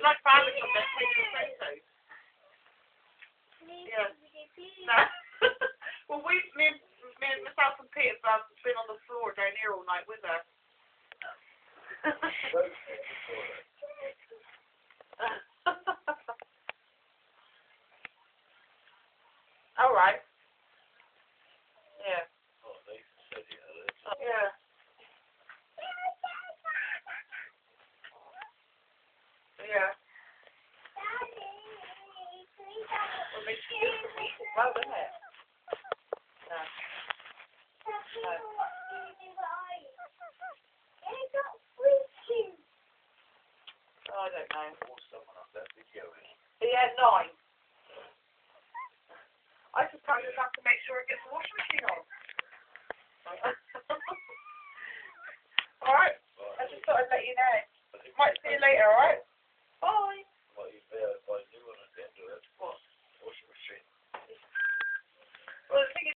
like family from there taking photos. Yeah. No. Well, me and myself and Peter have been on the floor down here all night with her. All right. Yeah. Yeah. Yeah. Well, they should use the meat as well, isn't it? No. No. Oh, I don't know. He had 9. I suppose you'll have to make sure it gets the washing machine on. Alright? I just thought I'd let you know. Might see you later, alright?